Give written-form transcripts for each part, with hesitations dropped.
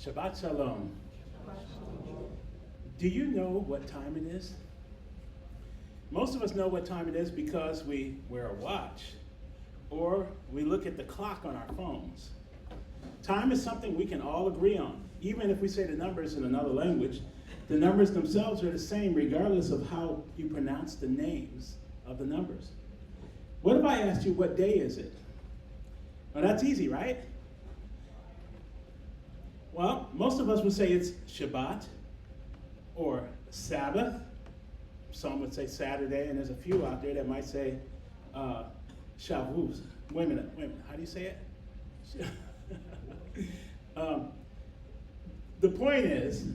Shabbat Shalom. Do you know what time it is? Most of us know what time it is because we wear a watch or we look at the clock on our phones. Time is something we can all agree on. Even if we say the numbers in another language, the numbers themselves are the same regardless of how you pronounce the names of the numbers. What if I asked you, what day is it? Well, that's easy, right? Well, most of us would say it's Shabbat or Sabbath. Some would say Saturday, and there's a few out there that might say Shavuos. Wait a minute, how do you say it? The point is,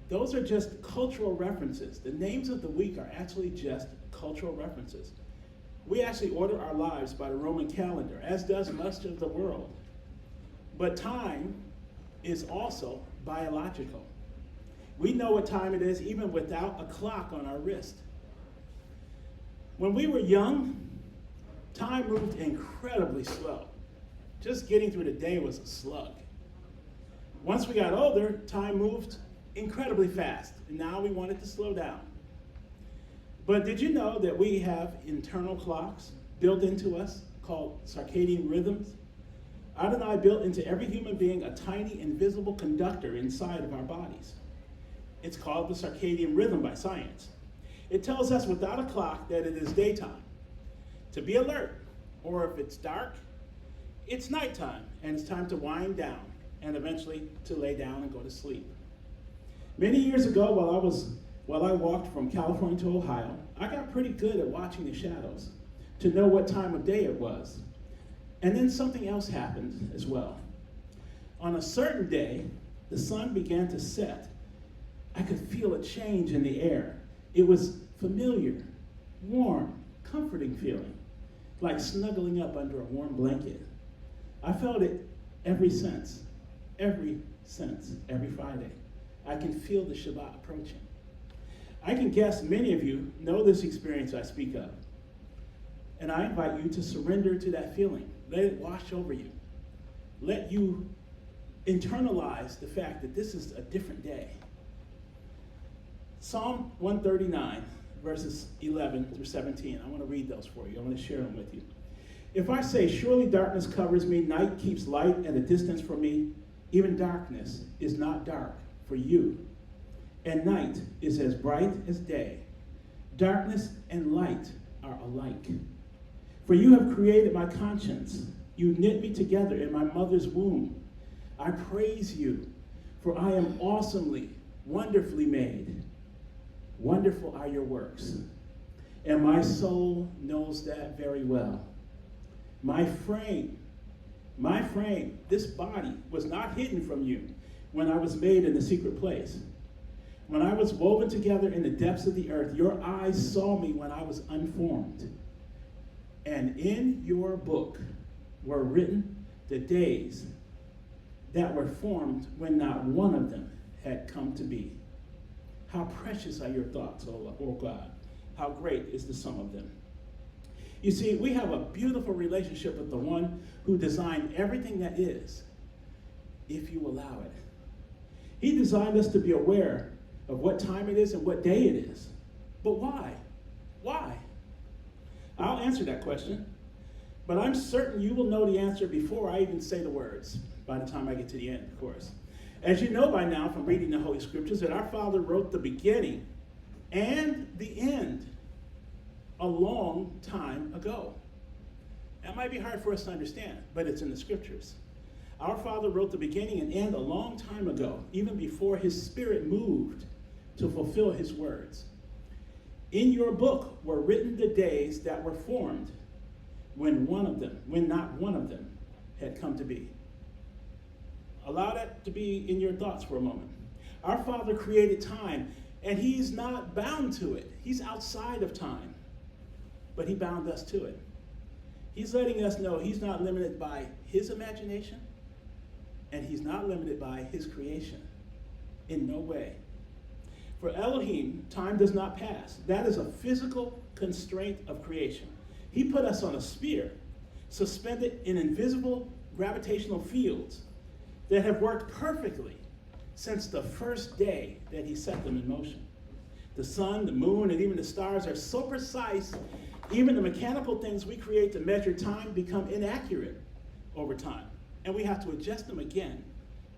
those are just cultural references. The names of the week are actually just cultural references. We actually order our lives by the Roman calendar, as does much of the world. But time is also biological. We know what time it is even without a clock on our wrist. When we were young, time moved incredibly slow. Just getting through the day was a slug. Once we got older, time moved incredibly fast, and now we want it to slow down. But did you know that we have internal clocks built into us called circadian rhythms? Adonai built into every human being a tiny invisible conductor inside of our bodies. It's called the circadian rhythm by science. It tells us without a clock that it is daytime, to be alert, or if it's dark, it's nighttime, and it's time to wind down, and eventually to lay down and go to sleep. Many years ago, while I walked from California to Ohio, I got pretty good at watching the shadows to know what time of day it was. And then something else happened as well. On a certain day, the sun began to set. I could feel a change in the air. It was familiar, warm, comforting feeling, like snuggling up under a warm blanket. I felt it every Friday. I can feel the Shabbat approaching. I can guess many of you know this experience I speak of. And I invite you to surrender to that feeling. Let it wash over you. Let you internalize the fact that this is a different day. Psalm 139, verses 11 through 17. I want to read those for you. I want to share them with you. If I say, surely darkness covers me, night keeps light at a distance from me, even darkness is not dark for you, and night is as bright as day. Darkness and light are alike. For you have created my conscience. You knit me together in my mother's womb. I praise you, for I am awesomely, wonderfully made. Wonderful are your works, and my soul knows that very well. My frame, this body was not hidden from you when I was made in the secret place. When I was woven together in the depths of the earth, your eyes saw me when I was unformed. And in your book were written the days that were formed when not one of them had come to be. How precious are your thoughts, O God. How great is the sum of them. You see, we have a beautiful relationship with the one who designed everything that is, if you allow it. He designed us to be aware of what time it is and what day it is. But why? Why? I'll answer that question, but I'm certain you will know the answer before I even say the words, by the time I get to the end, of course. As you know by now from reading the Holy Scriptures, that our Father wrote the beginning and the end a long time ago. That might be hard for us to understand, but it's in the Scriptures. Our Father wrote the beginning and end a long time ago, even before his Spirit moved to fulfill his words. In your book were written the days that were formed when not one of them had come to be. Allow that to be in your thoughts for a moment. Our Father created time, and he's not bound to it. He's outside of time, but he bound us to it. He's letting us know he's not limited by his imagination, and he's not limited by his creation. In no way. For Elohim, time does not pass. That is a physical constraint of creation. He put us on a sphere, suspended in invisible gravitational fields that have worked perfectly since the first day that he set them in motion. The sun, the moon, and even the stars are so precise, even the mechanical things we create to measure time become inaccurate over time. And we have to adjust them again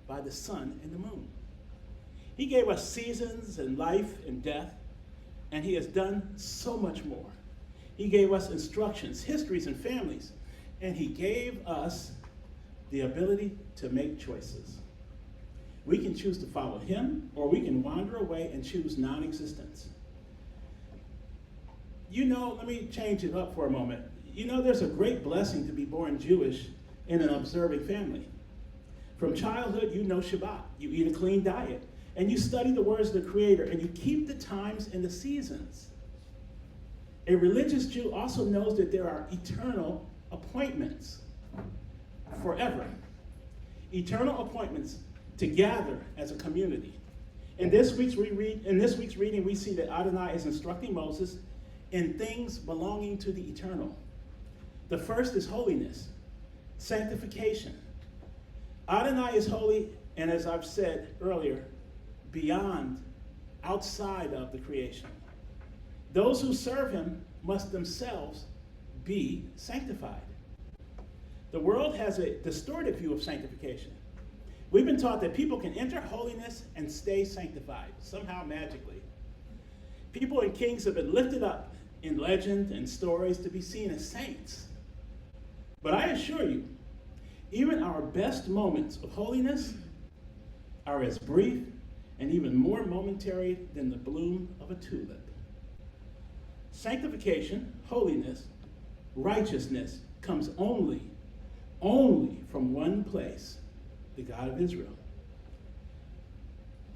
by the sun and the moon. He gave us seasons and life and death, and he has done so much more. He gave us instructions, histories, and families, and he gave us the ability to make choices. We can choose to follow him, or we can wander away and choose non-existence. Let me change it up for a moment. There's a great blessing to be born Jewish in an observing family. From childhood, you know Shabbat. You eat a clean diet, and you study the words of the Creator, and you keep the times and the seasons. A religious Jew also knows that there are eternal appointments forever. Eternal appointments to gather as a community. In this week's reading, we see that Adonai is instructing Moses in things belonging to the eternal. The first is holiness, sanctification. Adonai is holy, and as I've said earlier, beyond, outside of the creation. Those who serve him must themselves be sanctified. The world has a distorted view of sanctification. We've been taught that people can enter holiness and stay sanctified, somehow magically. People and kings have been lifted up in legend and stories to be seen as saints. But I assure you, even our best moments of holiness are as brief and even more momentary than the bloom of a tulip. Sanctification, holiness, righteousness comes only from one place, the God of Israel.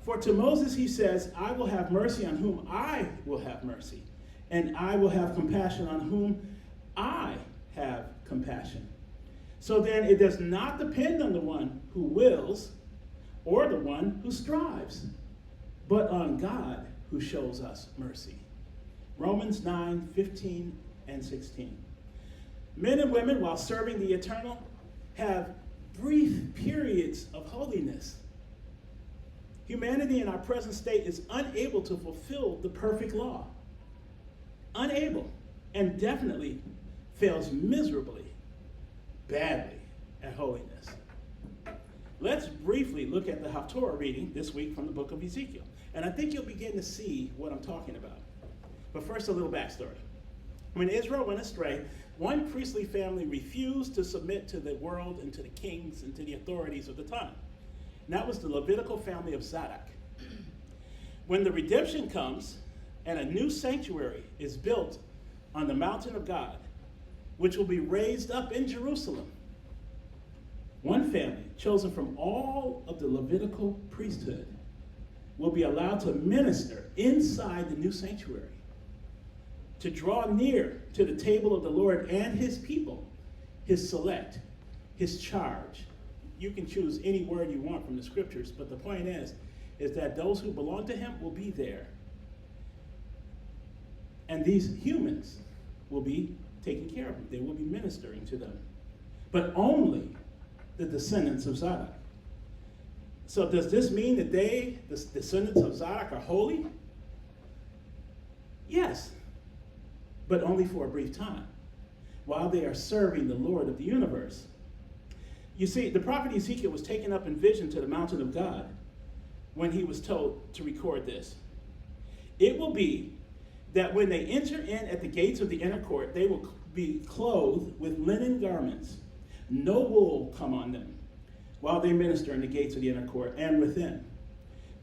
For to Moses he says, I will have mercy on whom I will have mercy, and I will have compassion on whom I have compassion. So then it does not depend on the one who wills or the one who strives, but on God who shows us mercy. Romans 9:15 and 16. Men and women, while serving the eternal, have brief periods of holiness. Humanity in our present state is unable to fulfill the perfect law. Unable, and definitely fails miserably, badly at holiness. Let's briefly look at the Haftorah reading this week from the book of Ezekiel. And I think you'll begin to see what I'm talking about. But first, a little backstory. When Israel went astray, one priestly family refused to submit to the world and to the kings and to the authorities of the time. And that was the Levitical family of Zadok. When the redemption comes and a new sanctuary is built on the mountain of God, which will be raised up in Jerusalem, one family, chosen from all of the Levitical priesthood, will be allowed to minister inside the new sanctuary, to draw near to the table of the Lord and his people, his select, his charge. You can choose any word you want from the scriptures, but the point is that those who belong to him will be there. And these humans will be taking care of them. They will be ministering to them. But only the descendants of Zadok. So does this mean that the descendants of Zadok, are holy? Yes, but only for a brief time, while they are serving the Lord of the universe. You see, the prophet Ezekiel was taken up in vision to the mountain of God when he was told to record this. It will be that when they enter in at the gates of the inner court, they will be clothed with linen garments. No wool come on them while they minister in the gates of the inner court and within.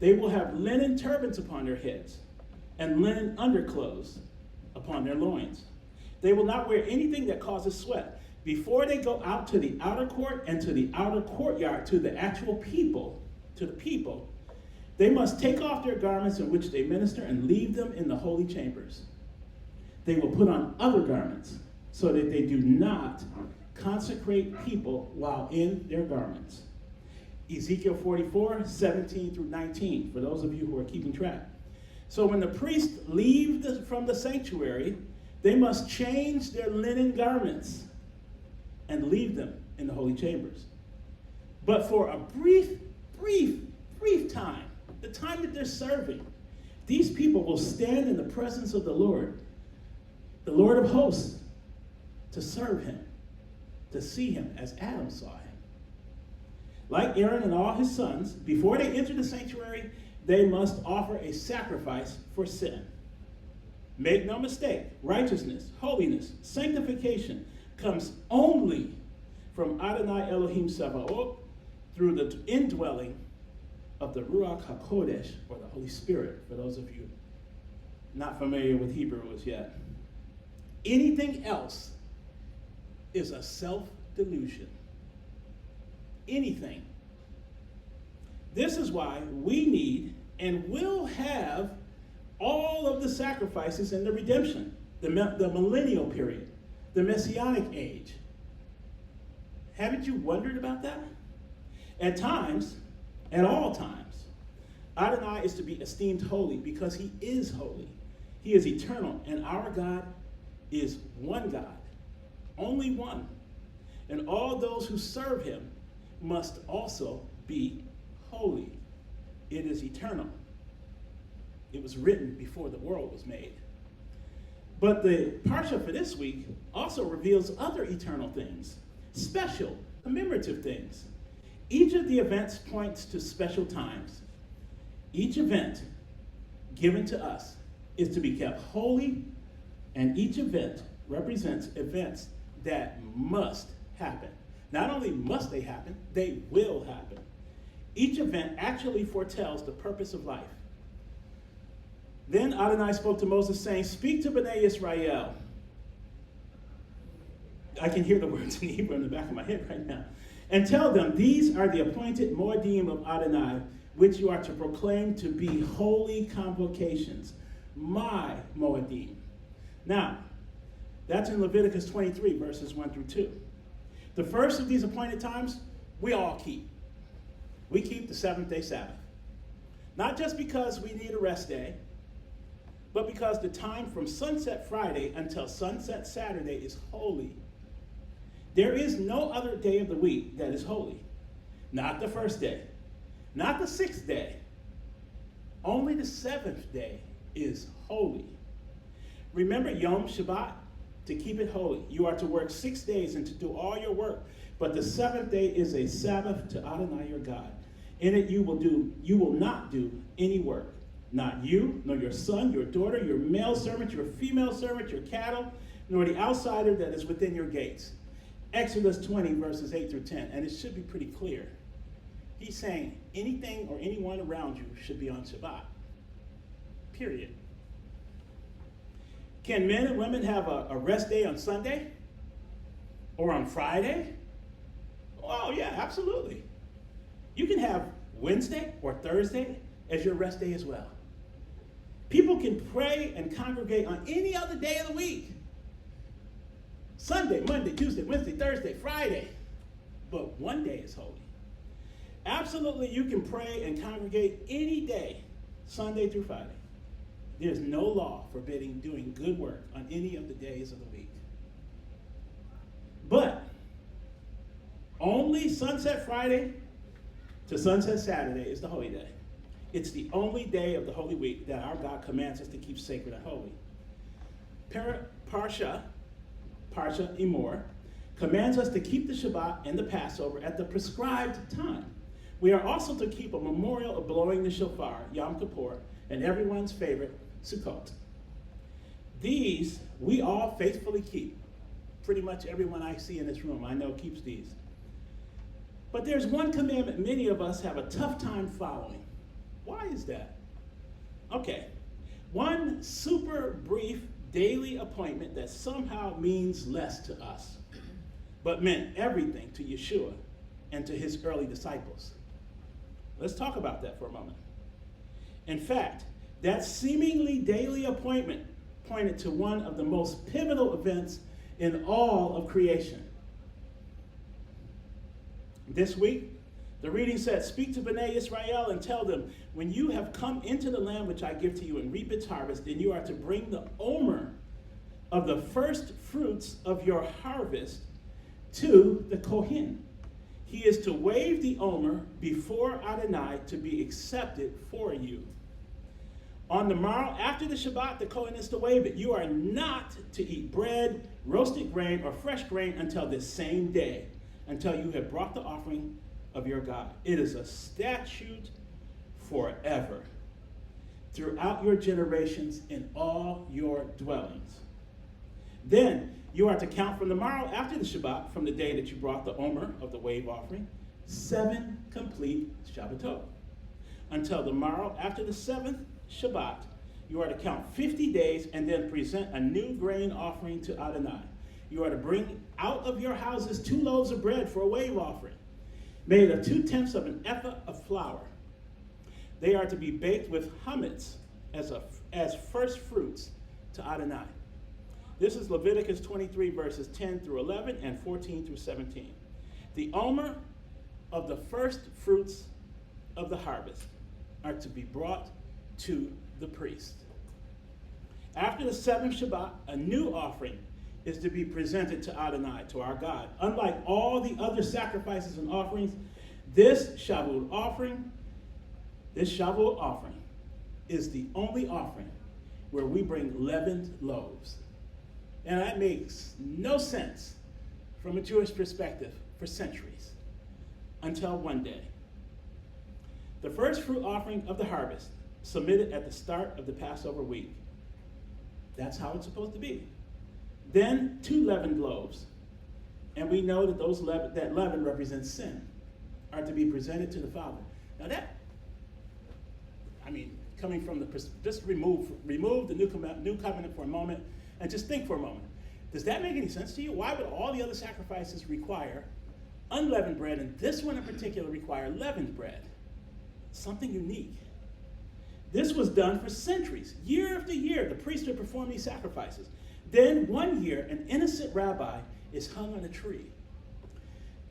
They will have linen turbans upon their heads and linen underclothes upon their loins. They will not wear anything that causes sweat. Before they go out to the outer court and to the outer courtyard, to the actual people, they must take off their garments in which they minister and leave them in the holy chambers. They will put on other garments so that they do not consecrate people while in their garments. Ezekiel 44:17 through 19, for those of you who are keeping track. So when the priests leave from the sanctuary, they must change their linen garments and leave them in the holy chambers. But for a brief time, the time that they're serving, these people will stand in the presence of the Lord of hosts, to serve him, to see him as Adam saw him. Like Aaron and all his sons, before they enter the sanctuary, they must offer a sacrifice for sin. Make no mistake, righteousness, holiness, sanctification comes only from Adonai Elohim Sabaoth through the indwelling of the Ruach HaKodesh, or the Holy Spirit, for those of you not familiar with Hebrew as yet. Anything else is a self-delusion. Anything. This is why we need and will have all of the sacrifices in the redemption, the millennial period, the messianic age. Haven't you wondered about that? At times, at all times, Adonai is to be esteemed holy because he is holy. He is eternal, and our God is one God, only one. And all those who serve him must also be holy. It is eternal. It was written before the world was made. But the Parashah for this week also reveals other eternal things, special, commemorative things. Each of the events points to special times. Each event given to us is to be kept holy, and each event represents events that must happen. Not only must they happen, they will happen. Each event actually foretells the purpose of life. Then Adonai spoke to Moses, saying, "Speak to Bnei Israel." I can hear the words in Hebrew in the back of my head right now. "And tell them, these are the appointed Moedim of Adonai, which you are to proclaim to be holy convocations, my Moedim." Now, that's in Leviticus 23, verses 1 through 2. The first of these appointed times, we all keep. We keep the seventh-day Sabbath. Not just because we need a rest day, but because the time from sunset Friday until sunset Saturday is holy. There is no other day of the week that is holy. Not the first day, not the sixth day. Only the seventh day is holy. Remember Yom Shabbat, to keep it holy. You are to work 6 days and to do all your work, but the seventh day is a Sabbath to Adonai your God. In it you will not do any work. Not you, nor your son, your daughter, your male servant, your female servant, your cattle, nor the outsider that is within your gates. Exodus 20, verses 8 through 10, and it should be pretty clear. He's saying anything or anyone around you should be on Shabbat. Period. Can men and women have a rest day on Sunday? Or on Friday? Oh, yeah, absolutely. You can have Wednesday or Thursday as your rest day as well. People can pray and congregate on any other day of the week. Sunday, Monday, Tuesday, Wednesday, Thursday, Friday. But one day is holy. Absolutely, you can pray and congregate any day, Sunday through Friday. There's no law forbidding doing good work on any of the days of the week. But only sunset Friday to sunset Saturday is the holy day. It's the only day of the Holy Week that our God commands us to keep sacred and holy. Parashah Emor commands us to keep the Shabbat and the Passover at the prescribed time. We are also to keep a memorial of blowing the shofar, Yom Kippur, and everyone's favorite, Sukkot. These we all faithfully keep. Pretty much everyone I see in this room I know keeps these. But there's one commandment many of us have a tough time following. Why is that? Okay, one super brief daily appointment that somehow means less to us, but meant everything to Yeshua and to his early disciples. Let's talk about that for a moment. In fact, that seemingly daily appointment pointed to one of the most pivotal events in all of creation. This week, the reading said, "Speak to Bnei Israel and tell them, when you have come into the land which I give to you and reap its harvest, then you are to bring the Omer of the first fruits of your harvest to the Kohen. He is to wave the Omer before Adonai to be accepted for you. On the morrow after the Shabbat, the Kohen is to wave it. You are not to eat bread, roasted grain, or fresh grain until this same day, until you have brought the offering of your God. It is a statute forever, throughout your generations in all your dwellings. Then you are to count from the morrow after the Shabbat, from the day that you brought the Omer of the wave offering, 7 complete Shabbatot. Until the morrow after the 7th Shabbat, you are to count 50 days and then present a new grain offering to Adonai. You are to bring out of your houses 2 loaves of bread for a wave offering, made of 2/10 of an ephah of flour. They are to be baked with chametz as first fruits to Adonai. This is Leviticus 23, verses 10 through 11 and 14 through 17. The Omer of the first fruits of the harvest are to be brought to the priest. After the 7th Shabbat, a new offering is to be presented to Adonai, to our God. Unlike all the other sacrifices and offerings, this Shavuot offering is the only offering where we bring leavened loaves. And that makes no sense from a Jewish perspective for centuries, until one day. The first fruit offering of the harvest, submitted at the start of the Passover week. That's how it's supposed to be. Then 2 leavened loaves, and we know that that leaven represents sin, are to be presented to the Father. Now coming from just remove the new covenant for a moment, and just think for a moment. Does that make any sense to you? Why would all the other sacrifices require unleavened bread, and this one in particular require leavened bread? Something unique. This was done for centuries. Year after year, the priest would perform these sacrifices. Then one year, an innocent rabbi is hung on a tree.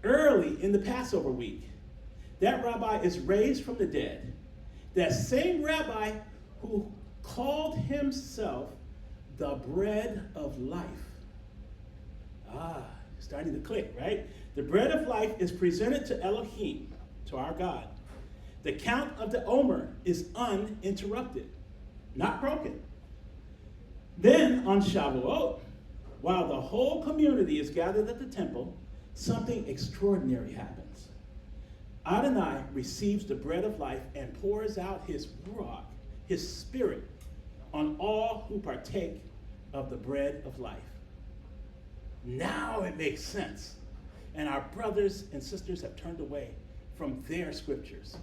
Early in the Passover week, that rabbi is raised from the dead. That same rabbi who called himself the bread of life. Starting to click, right? The bread of life is presented to Elohim, to our God. The count of the Omer is uninterrupted, not broken. Then on Shavuot, while the whole community is gathered at the temple, something extraordinary happens. Adonai receives the bread of life and pours out his ruach, his spirit, on all who partake of the bread of life. Now it makes sense. And our brothers and sisters have turned away from their scriptures.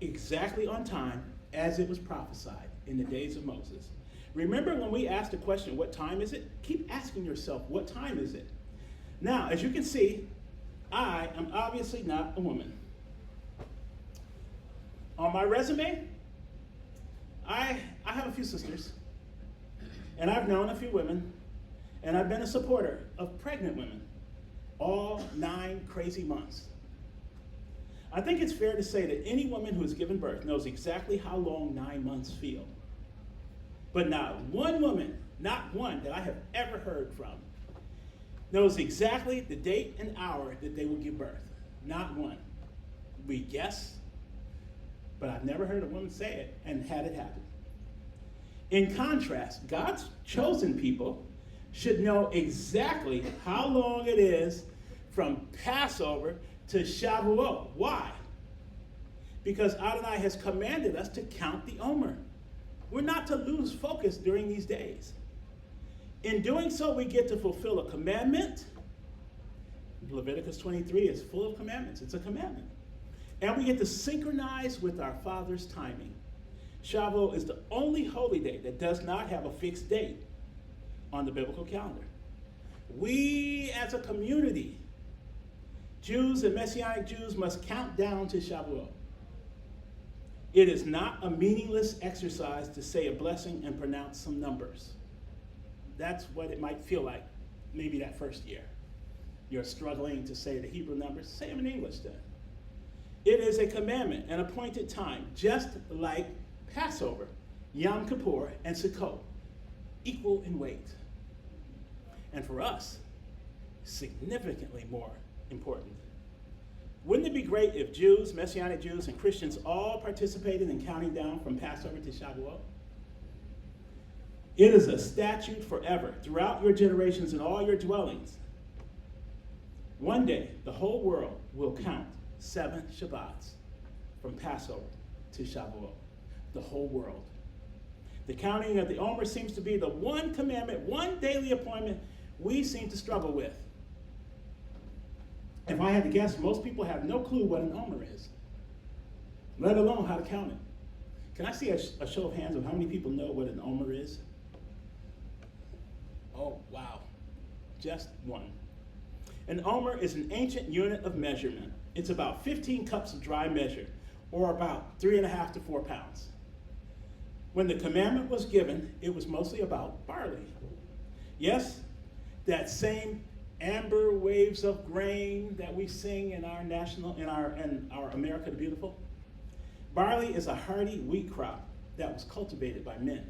Exactly on time, as it was prophesied in the days of Moses. Remember when we asked the question, what time is it? Keep asking yourself, what time is it? Now, as you can see, I am obviously not a woman. On my resume, I have a few sisters, and I've known a few women, and I've been a supporter of pregnant women all 9 crazy months. I think it's fair to say that any woman who has given birth knows exactly how long 9 months feel. But not one woman, not one that I have ever heard from, knows exactly the date and hour that they will give birth. Not one. We guess, but I've never heard a woman say it and had it happen. In contrast, God's chosen people should know exactly how long it is from Passover to Shavuot. Why? Because Adonai has commanded us to count the Omer. We're not to lose focus during these days. In doing so, we get to fulfill a commandment. Leviticus 23 is full of commandments. It's a commandment. And we get to synchronize with our Father's timing. Shavuot is the only holy day that does not have a fixed date on the biblical calendar. We as a community, Jews and Messianic Jews, must count down to Shavuot. It is not a meaningless exercise to say a blessing and pronounce some numbers. That's what it might feel like maybe that first year. You're struggling to say the Hebrew numbers. Say them in English then. It is a commandment, an appointed time, just like Passover, Yom Kippur, and Sukkot, equal in weight. And for us, significantly more important. Wouldn't it be great if Jews, Messianic Jews, and Christians all participated in counting down from Passover to Shavuot? It is a statute forever, throughout your generations and all your dwellings. One day, the whole world will count 7 Shabbats from Passover to Shavuot. The whole world. The counting of the Omer seems to be the one commandment, one daily appointment we seem to struggle with. If I had to guess, most people have no clue what an Omer is, let alone how to count it. Can I see a show of hands of how many people know what an Omer is? Oh, wow. Just one. An Omer is an ancient unit of measurement. It's about 15 cups of dry measure, or about 3.5 to 4 pounds. When the commandment was given, it was mostly about barley. Yes, that same amber waves of grain that we sing in our America the Beautiful. Barley is a hardy wheat crop that was cultivated by men.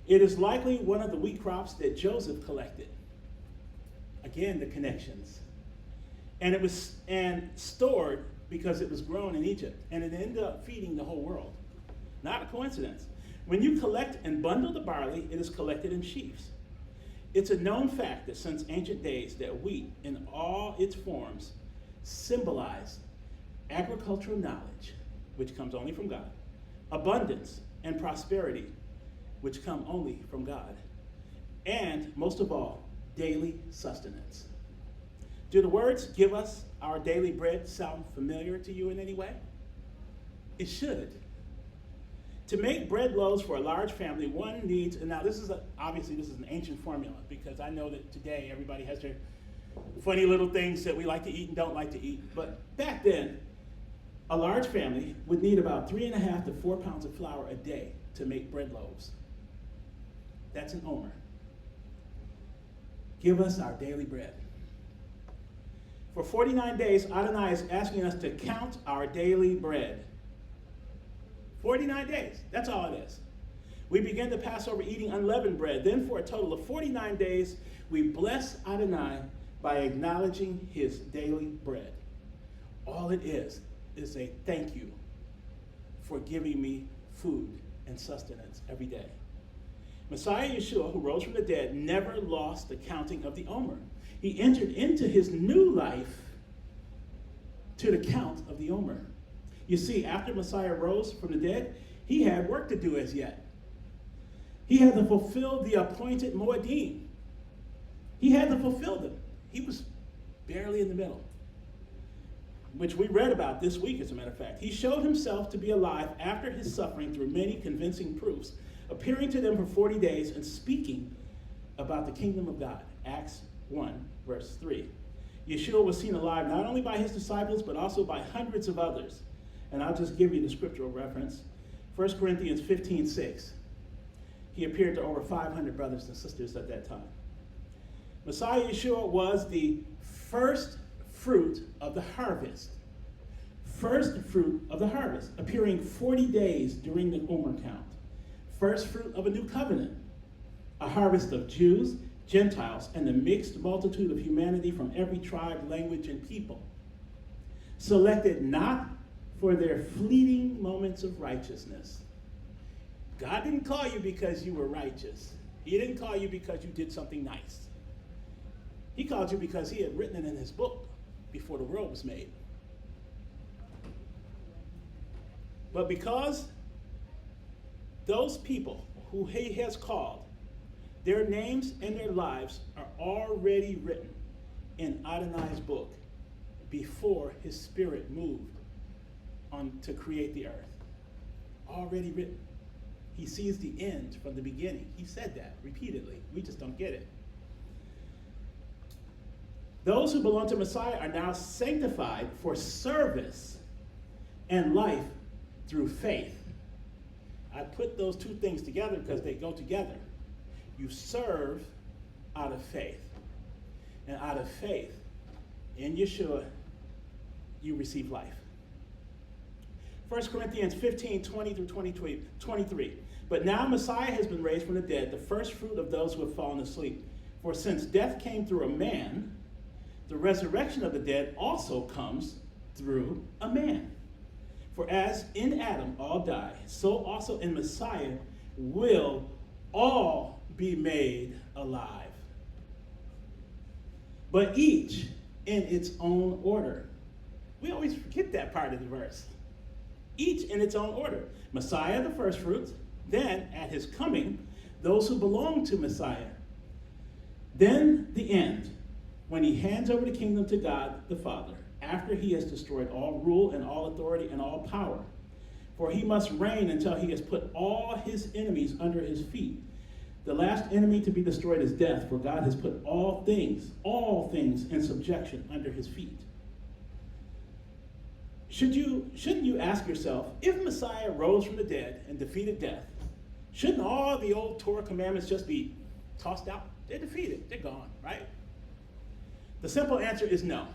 It is likely one of the wheat crops that Joseph collected. Again, the connections. And it was stored because it was grown in Egypt, and it ended up feeding the whole world. Not a coincidence. When you collect and bundle the barley, it is collected in sheaves. It's a known fact that since ancient days that wheat in all its forms symbolize agricultural knowledge, which comes only from God, abundance and prosperity, which come only from God, and most of all, daily sustenance. Do the words "give us our daily bread" sound familiar to you in any way? It should. To make bread loaves for a large family, one needs, and now obviously this is an ancient formula, because I know that today everybody has their funny little things that we like to eat and don't like to eat. But back then, a large family would need about 3.5 to 4 pounds of flour a day to make bread loaves. That's an Omer. Give us our daily bread. For 49 days, Adonai is asking us to count our daily bread. 49 days, that's all it is. We begin the Passover eating unleavened bread. Then for a total of 49 days, we bless Adonai by acknowledging his daily bread. All it is a thank you for giving me food and sustenance every day. Messiah Yeshua, who rose from the dead, never lost the counting of the Omer. He entered into his new life to the count of the Omer. You see, after Messiah rose from the dead, he had work to do as yet. He had to fulfill the appointed Moedim. He had to fulfill them. He was barely in the middle, which we read about this week, as a matter of fact. He showed himself to be alive after his suffering through many convincing proofs, appearing to them for 40 days and speaking about the kingdom of God. Acts 1, verse 3. Yeshua was seen alive not only by his disciples, but also by hundreds of others. And I'll just give you the scriptural reference. 1 Corinthians 15:6. He appeared to over 500 brothers and sisters at that time. Messiah Yeshua was the first fruit of the harvest. First fruit of the harvest, appearing 40 days during the Omer count. First fruit of a new covenant. A harvest of Jews, Gentiles, and the mixed multitude of humanity from every tribe, language, and people. Selected not for their fleeting moments of righteousness. God didn't call you because you were righteous. He didn't call you because you did something nice. He called you because he had written it in his book before the world was made. But because those people who he has called, their names and their lives are already written in Adonai's book before his spirit moved on to create the earth. Already written. He sees the end from the beginning. He said that repeatedly. We just don't get it. Those who belong to Messiah are now sanctified for service and life through faith. I put those two things together because they go together. You serve out of faith. And out of faith in Yeshua, you receive life. 1 Corinthians 15:20 through 23. But now Messiah has been raised from the dead, the first fruit of those who have fallen asleep. For since death came through a man, the resurrection of the dead also comes through a man. For as in Adam all die, so also in Messiah will all be made alive. But each in its own order. We always forget that part of the verse. Each in its own order. Messiah the first fruits, then at his coming, those who belong to Messiah. Then the end, when he hands over the kingdom to God the Father, after he has destroyed all rule and all authority and all power. For he must reign until he has put all his enemies under his feet. The last enemy to be destroyed is death, for God has put all things in subjection under his feet. Shouldn't you ask yourself, if Messiah rose from the dead and defeated death, shouldn't all the old Torah commandments just be tossed out? They're defeated. They're gone, right? The simple answer is no.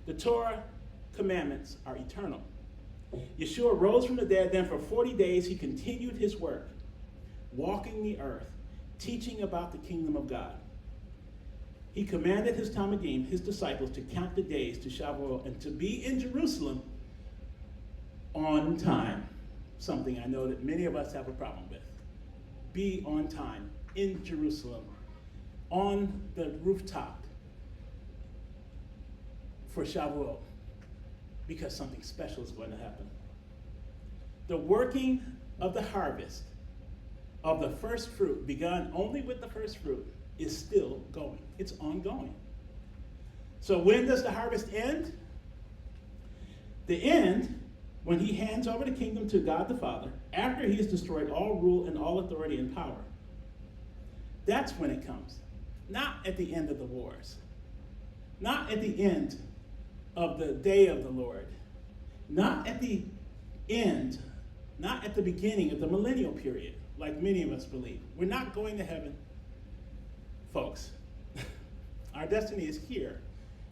The Torah commandments are eternal. Yeshua rose from the dead, then for 40 days he continued his work, walking the earth, teaching about the kingdom of God. He commanded his Talmidim, his disciples, to count the days to Shavuot and to be in Jerusalem on time. Something I know that many of us have a problem with. Be on time in Jerusalem, on the rooftop for Shavuot, because something special is going to happen. The working of the harvest of the first fruit, begun only with the first fruit, is still going. It's ongoing. So when does the harvest end? The end, when he hands over the kingdom to God the Father, after he has destroyed all rule and all authority and power. That's when it comes. Not at the end of the wars. Not at the end of the day of the Lord. Not at the end, not at the beginning of the millennial period, like many of us believe. We're not going to heaven, folks. Our destiny is here,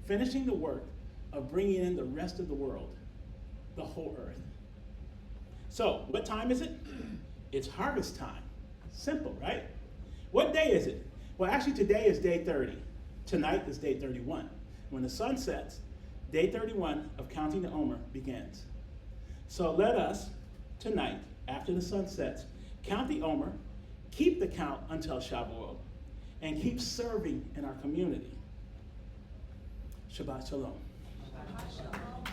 finishing the work of bringing in the rest of the world, the whole earth. So, what time is it? It's harvest time. Simple, right? What day is it? Well, actually, today is day 30. Tonight is day 31. When the sun sets, day 31 of counting the Omer begins. So let us, tonight, after the sun sets, count the Omer, keep the count until Shavuot, and keep serving in our community. Shabbat Shalom. Shabbat Shalom.